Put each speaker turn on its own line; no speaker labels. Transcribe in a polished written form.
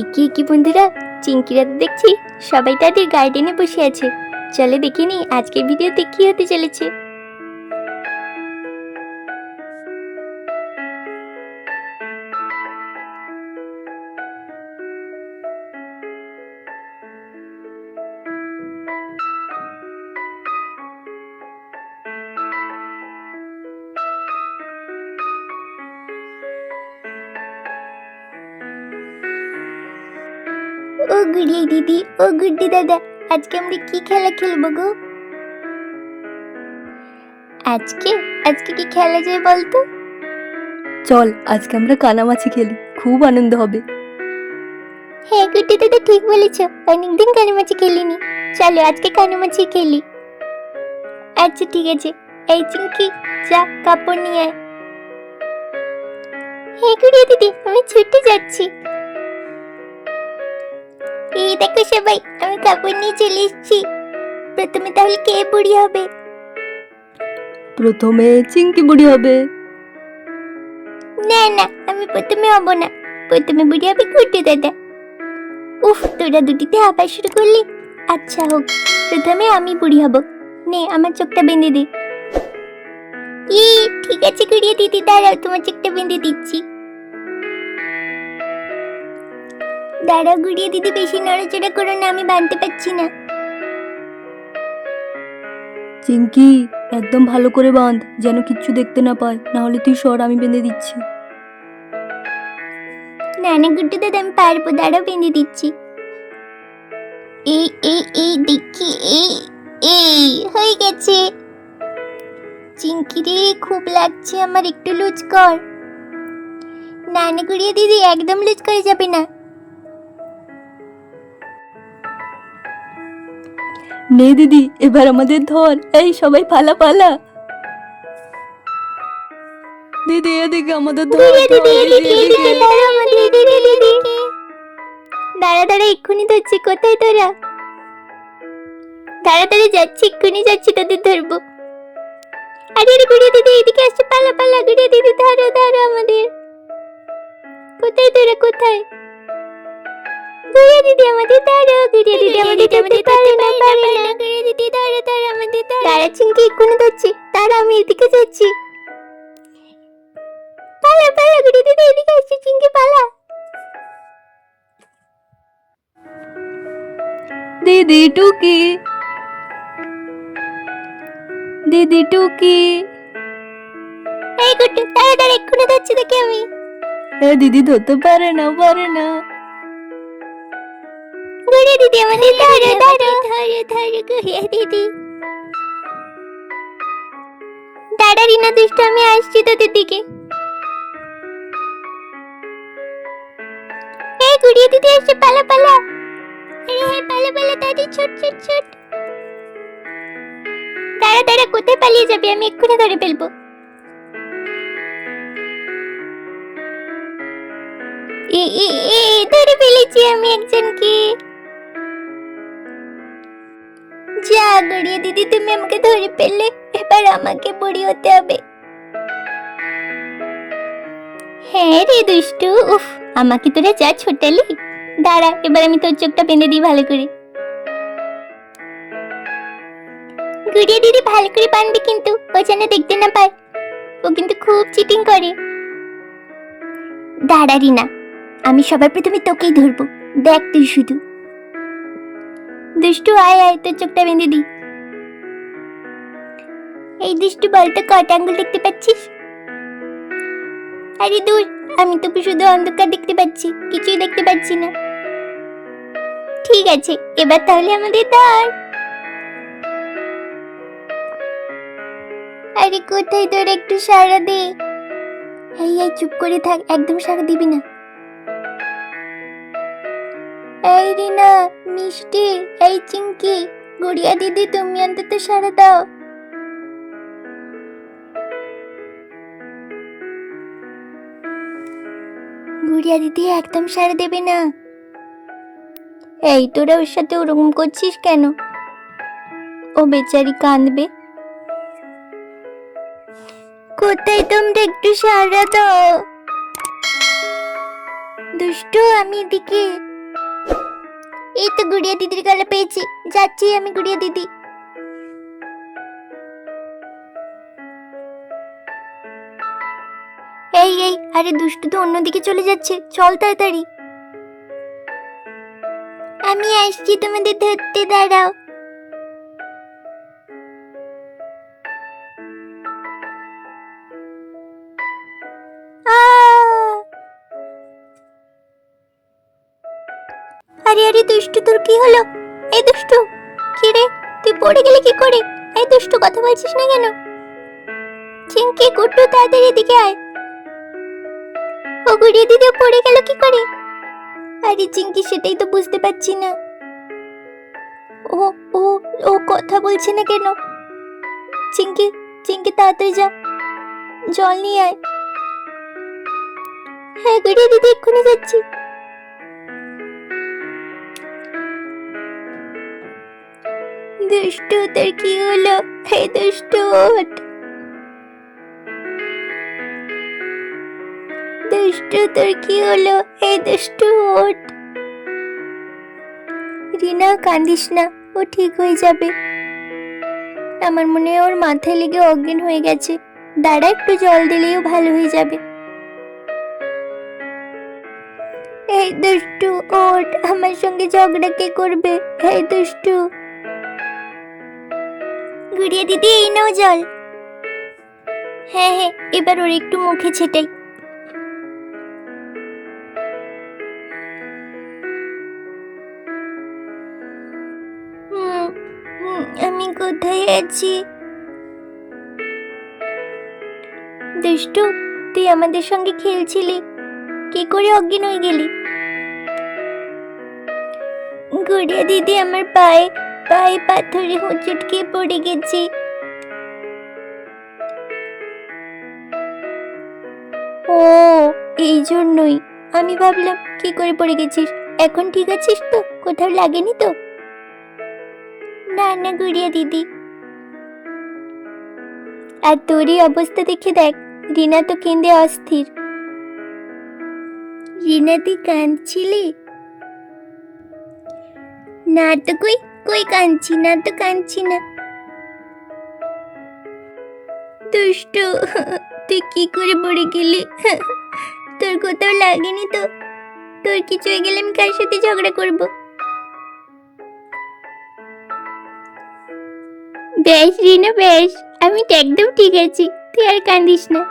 ইকি ইকি বন্ধুরা, চিঙ্কিরা তো দেখছি সবাই তাদের গার্ডেনে বসে আছে। চলে দেখে নি আজকের ভিডিওতে কি হতে চলেছে। ও গুড়িয়ে দিদি, ও গুড্ডি দাদা, আজকে আমরা কি খেলা খেলবো গো? আজকে আজকে কি খেলা যায় বলতো?
চল আজকে আমরা কানামাছি খেলি, খুব আনন্দ হবে।
হ্যাঁ গুড্ডি দাদা, ঠিক বলেছ, অনেকদিন কানামাছি খেলিনি। চলো আজকে কানামাছি খেলি। আচ্ছা ঠিক আছে, এই চিঙ্কি যা কাপড় নিয়ে আয়। হ্যাঁ গুড়িয়ে দিদি, আমি ছুটে যাচ্ছি। এই দেখো সবাই, আমি কাপড় নিয়ে চলে এসেছি। প্রথমে তাহলে কে বুড়ি হবে?
প্রথমে চিংকি বুড়ি হবে।
না না, আমি প্রথমে হব না, প্রথমে বুড়ি হবে গুড্ডু দাদা। উফ, তোরা দুটিতে আবার শুরু করলি। আচ্ছা হোক, প্রথমে আমি বুড়ি হব। নে আমার চোখটা বেঁধে দে। ঠিক আছে গুড়িয়ে দিদি, দাঁড়াও তোমার চোখটা বেঁধে দিচ্ছি। দাঁড়াও গুড়িয়ে দিদি, বেশি নড়াচড়া করো না, আমি বাঁধতে পারছি না।
চিংকি একদম ভালো করে বাঁধ, যেন কিচ্ছু দেখতে না পায়, না হলে তুই সর, আমি বেঁধে দিচ্ছি।
না না গুড্ডু দাদা, আমি পারবো, দাঁড়াও বেঁধে দিচ্ছি। এই এই এই দেখি, এই এই হয়ে গেছে। চিংকি রে, খুব লাগছে আমার, একটু লুজ কর। না না গুড়িয়ে দিদি, একদম লুজ করে যাবে না।
নে দিদি, এবার আমাদের ধর, এই সবাই পালা পালা। দিদি এদিকে আমাদের ধর,
গুড়িয়ে দিদি,
ধর,
এদিকে
দিদি,
এদিকে,
এদিকে।
দাঁড়া আমাদের, এদিকে এদিকে। দাঁড়া দাঁড়া, এক্ষুনি ধরছি। কোথায় তোরা? তাড়াতাড়ি যাচ্ছি, এক্ষুনি যাচ্ছি, তোদের ধরবো। আরে আরে গুড়িয়ে দিদি, এদিকে আসছে, পালা পালা। গুড়িয়ে দিদি ধরো ধরো আমাদের। কোথায় তোরা, কোথায়? গুড়িয়ে দিদি আমাদের ধরো, গুড়িয়ে দিদি আমাদের ধরতে পারে না, পারে না। গুড়িয়ে দিদি ধরো ধরো আমাদের, ধরো। দাঁড়া চিংকি, এক্ষুনি ধরছি, তারা আমি এদিকে যাচ্ছি। পালা পালা, গুড়িয়ে দিদি এদিকে আসছে, চিংকি পালা।
দিদি টুকি, দিদি টুকি।
এই গুড্ডু, দাঁড়া দাঁড়া, এক্ষুনি ধরছি দেখি আমি।
এ দিদি ধরতে পারে না, পারে না।
গুড়িয়ে দিদি আমাদের ধরো ধরো ধরো ধরো, গুড়িয়ে দিদি। দাঁড়া রিনা দুষ্ট, আমি আসছি তোদের দিকে। এই গুড়িয়ে দিদি এসে, পালা পালা। আরে হ্যাঁ, পালা পালা দাদি, ছোট ছোট ছোট। দাঁড়া দাঁড়া, কোথায় পালিয়ে যাবে? আমি এক্ষুনি ধরে ফেলবো। ধরে ফেলেছি আমি একজনকে। যা গড়িয়ে দিদি, তুমি আমাকে ধরে ফেললে, এবার আমাকে বুড়ি হতে হবে। হ্যাঁ রে দুষ্টু, উফ, আমাকে তোরা যা ছোটালি। দাঁড়া, এবার আমি তোর চোখটা বেঁধে দিই ভালো করে। গুড়িয়ে দিদি ভালো করে বাঁধবি কিন্তু, ও যেন দেখতে না পায়, ও কিন্তু খুব চিটিং করে। দাঁড়া রিনা, আমি সবার প্রথমে তোকেই ধরবো, দেখ তুই শুধু। দুষ্টু আয় আয়, তোর চোখটা বেঁধে দি। এই দুষ্টু, বলতো কটা আঙ্গুল দেখতে পাচ্ছিস? আরে দূর, আমি তো শুধু অন্ধকার দেখতে পাচ্ছি, কিছুই দেখতে পাচ্ছি না। ঠিক আছে, এবার তাহলে আমাদের ধর। আরে কোথায় তোর, একটু সাড়া দে। এই এই চুপ করে থাক, একদম সাড়া দিবি না। এই রিনা, মিষ্টি, এই চিংকি, গুড়িয়া দিদি, তুমি অন্তত সাড়া দাও। গুড়িয়া দিদি একদম সাড়া দেবে না। এই তোরা ওর সাথে ওরকম করছিস কেন? ও বেচারি কাঁদবে। কোথায় তোমরা, একটু সাড়া দাও। দুষ্টু, আমি এদিকে, এই তো গুড়িয়া দিদির গলা পেয়েছি, যাচ্ছি আমি গুড়িয়া দিদি। এই এই, আরে দুষ্টু তো অন্যদিকে চলে যাচ্ছে, চল তাড়াতাড়ি। আমি আসছি, তোমাদের ধরতে, দাঁড়াও। আরে আরে দুষ্টু, তোর কি হলো? এই দুষ্টু, কি রে, তুই পড়ে গেলি কি করে? এই দুষ্টু, কথা বলছিস না কেন? চিঙ্কি, গুড্ডু, তাড়াতাড়ি এদিকে আয়। ও গুড়িয়া দিদি পড়ে গেল কি করে? আরে চিঙ্কি, সেটাই তো বুঝতে পারছি না। ও ও ও কথা বলছে না কেন? চিঙ্কি, চিঙ্কি, তাড়াতাড়ি যা, জল নিয়ে আয়। হ্যাঁ গুড়িয়া দিদি, এক্ষুনি যাচ্ছি। দুষ্টু, তোর কি হলো? হে দুষ্টু, ওঠ। দুষ্টু, তোর কি হলো? হে দুষ্টু, ওঠ। রিনা, কান্দিস না, ও ঠিক হয়ে যাবে। আমার মনে হয় ওর মাথায় লেগে অজ্ঞান হয়ে গেছে। দাঁড়া, একটু জল দিলেও ভালো হয়ে যাবে। এই দুষ্টু, ওঠ, আমার সঙ্গে ঝগড়া কে করবে? এই দুষ্টু। গুড়িয়া দিদি, এই নাও জল। হ্যাঁ হ্যাঁ, এবার ওর একটু মুখে ছেটাই। আমি কোথায় আছি? দুষ্টু, তুই আমাদের সঙ্গে খেলছিলি, কি করে অজ্ঞান হয়ে গেলি? গুড়িয়া দিদি, আমার পায়ে পায়ে পাথরে হোঁচট খেয়ে পড়ে গেছি। ও, এই জন্যই আমি ভাবলাম কি করে পড়ে গেছিস। এখন ঠিক আছিস তো? কোথাও লাগেনি তো? না না গুড়িয়া দিদি। আর তোরই অবস্থা দেখে দেখ, রিনা তো কেঁদে অস্থির। রিনা, তুই কাঁদছিলি? না তো, কই কই কাঁদছি না তো, কাঁদছি না। দুষ্টু, তুই কি করে পড়ে গেলি? তোর কোথাও লাগেনি তো? তোর কিছু হয়ে গেলে আমি কার সাথে ঝগড়া করব? বেশ রিনা, বেশ, আমি তো একদম ঠিক আছি, তুই আর কাঁদিস না।